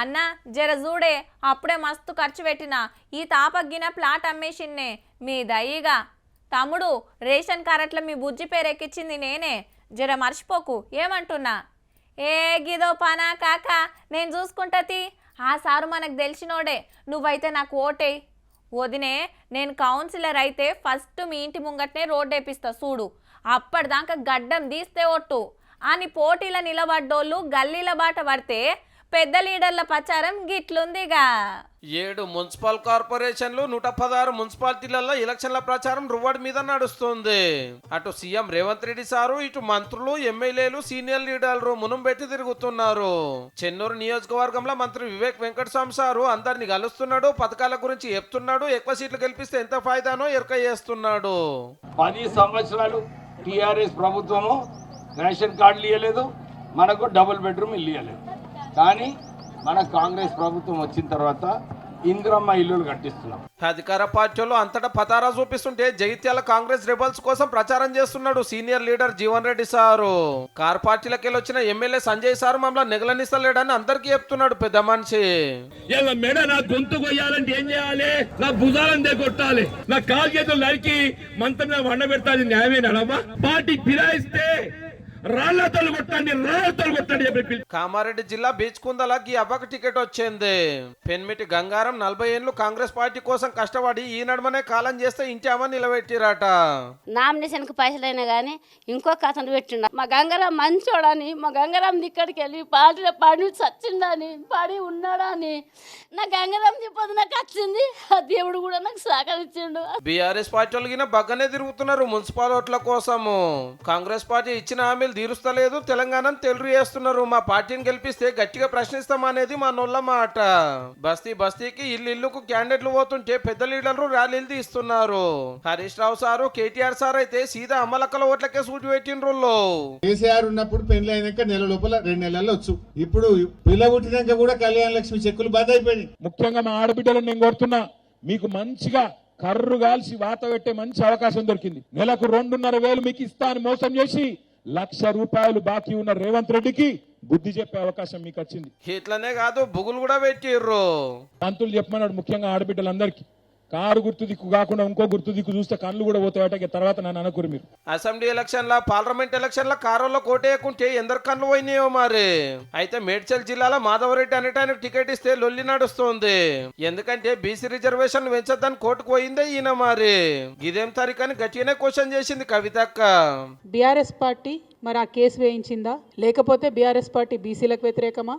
అన్న జర చూడే అప్పుడే మస్తు ఖర్చు పెట్టినా ఈ తాపగ్గిన ప్లాట్ అమ్మేసిన్నే మీ దయ్యిగా తమ్ముడు రేషన్ కార్డుల మీ బుజ్జి పేరు ఎక్కించింది నేనే జర మర్చిపోకు ఏమంటున్నా ఏ గిదో పనా కాక నేను చూసుకుంటది ఆ సారు మనకు తెలిసినోడే నువ్వైతే నాకు ఓటే వదినే నేను కౌన్సిలర్ అయితే ఫస్ట్ మీ ఇంటి ముంగట్నే రోడ్డు వేపిస్తా చూడు అప్పటిదాకా గడ్డం తీస్తే ఒట్టు అని పోటీల నిలబడ్డోళ్ళు గల్లీల బాట పడితే పెద్ద లీడర్ల ప్రచారం గిట్లుందిగా 7 మున్సిపల్ కార్పొరేషన్లు 116 మున్సిపాలిటీలలో ఎలక్షన్ల ప్రచారం రువ్వడి మీద నడుస్తుంది. అటు సీఎం రేవంత్ రెడ్డి సారు ఇటు మంత్రులు ఎమ్మెల్యేలు సీనియర్ లీడర్లు మునం పెట్టి తిరుగుతున్నారు. చెన్నూరు నియోజకవర్గంలో మంత్రి వివేక్ వెంకటస్వామి సారు అందరిని కలుస్తున్నాడు, పథకాల గురించి చెప్తున్నాడు, ఎక్కువ సీట్లు గెలిపిస్తే ఎంత ఫాయిదానో ఎరక చేస్తున్నాడు. 10 సంవత్సరాలు టీఆర్ఎస్ ప్రభుత్వము రేషన్ కార్డులు ఇవ్వలేదు, మనకు డబుల్ బెడ్రూమ్ ఇల్లు ఇవ్వలేదు. కానీ మన కాంగ్రెస్ ప్రభుత్వం వచ్చిన తర్వాత ఇందిరమ్మ ఇల్లులు కట్టిస్తున్నాం. అధికార పార్టీలో అంతటా పతారా చూపిస్తుంటే జగిత్యాల కాంగ్రెస్ రెబల్స్ కోసం ప్రచారం చేస్తున్నాడు senior leader Jeevan Reddy sir. Car పార్టీలకి వచ్చిన ఎమ్మెల్యే సంజయ్ సారు మమ్మల్ని నెగలనిస్తలేడని అందరికీ చెప్తున్నాడు పెద్ద మనిషి. మెడ నా గొంతు కొయ్యాలంటే ఏం చేయాలి? నా భుజాలందే కొట్టాలి, నా కాలు చేతులు నరికి మంత్రం మీద వండ పెడతాది న్యాయమేనమ్మా? పార్టీ ఫిరాయిస్తే రాళ్లతోలు కొట్టండి. కామారెడ్డి జిల్లా బీచ్ కుందలకి అవ్వక టికెట్ వచ్చింది. పెన్మిటి గంగారం 40 ఏళ్లు కాంగ్రెస్ పార్టీ కోసం కష్టపడి ఈ నడమనే కాలం చేస్తే ఇంటి అమ్మ నిలబెట్టిరాట. నామినేషన్ కి పైసలైనా గానీ ఇంకో కథను పెట్టిండ. మా గంగారాం మంచోడని, మా గంగారాం ఇక్కడికి వెళ్ళి పార్టీలో పడి చచ్చిండని, పడి ఉన్నాడని నా గంగారాం చెప్పదు నాకు వచ్చింది. ఆ దేవుడు కూడా నాకు సహకరించిండు. బీఆర్ఎస్ పార్టీ వాళ్ళు బగ్గనే తిరుగుతున్నారు మున్సిపల్ ఓట్ల కోసము. కాంగ్రెస్ పార్టీ ఇచ్చిన హామీలు తీరుస్తలేదు, తెలంగాణను తెలుగు చేస్తున్నారు. మా పార్టీని గెలిపిస్తే గట్టిగా ప్రశ్నిస్తామనేది మా నోళ్ళ మాట. బస్తీకి ఇల్లుకు క్యాండిడేట్లు పోతుంటే పెద్ద లీడర్లు ర్యాలీలు తీస్తున్నారు. హరీష్ రావు సారు, కేటీఆర్ సార్ అయితే సీదా అమ్మలక్కల ఓట్లకే సూటి పెట్టిండ్రు. కేసీఆర్ ఉన్నప్పుడు పెళ్లి అయినాక నెల లోపల 2 నెలల్లో వచ్చు. ఇప్పుడు పిల్ల పుట్టినాక కూడా కళ్యాణ లక్ష్మి చెక్కులు బంద్ అయిపోయినాయి. ముఖ్యంగా మా ఆడబిడ్డలను నేను కోరుతున్నా, మీకు మంచిగా కర్రు కాల్చి వాత పెట్టే మంచి అవకాశం దొరికింది. నెలకు 2,500 మీకు ఇస్తా అని మోసం చేసి ₹1,00,000 బాకీ ఉన్న రేవంత్ రెడ్డికి బుద్ధి చెప్పే అవకాశం మీకు వచ్చింది. ఇట్లనే కాదు బుగులు కూడా పెట్టిర్రు. మంత్రులు చెప్పమన్నాడు ముఖ్యంగా ఆడబిడ్డలందరికీ, కారు గుర్తు దిక్కు కాకుండా ఇంకో గుర్తు దిక్కు చూస్తే కళ్ళు కూడా పోతాయట. తర్వాత నన్ను అనుకురు మీరు. అసెంబ్లీ ఎలక్షన్ల పార్లమెంట్ ఎలక్షన్ల కారులో కోటేయకుంటే ఎందరు కళ్ళు పోయినాయో మరి. అయితే మేడ్చల్ జిల్లాలో మాధవరెడ్డి అనేటానికి టికెట్ ఇస్తే లొల్లి నడుస్తుంది. ఎందుకంటే బీసీ రిజర్వేషన్ పెంచొద్దని కోర్టుకు పోయిందే ఈయన. మరి ఇదేం తరికని గట్టిగానే క్వశ్చన్ చేసింది కవితక్క. బీఆర్ఎస్ పార్టీ మరి ఆ కేసు వేయించిందా, లేకపోతే బీఆర్ఎస్ పార్టీ బీసీలకు వ్యతిరేకమా?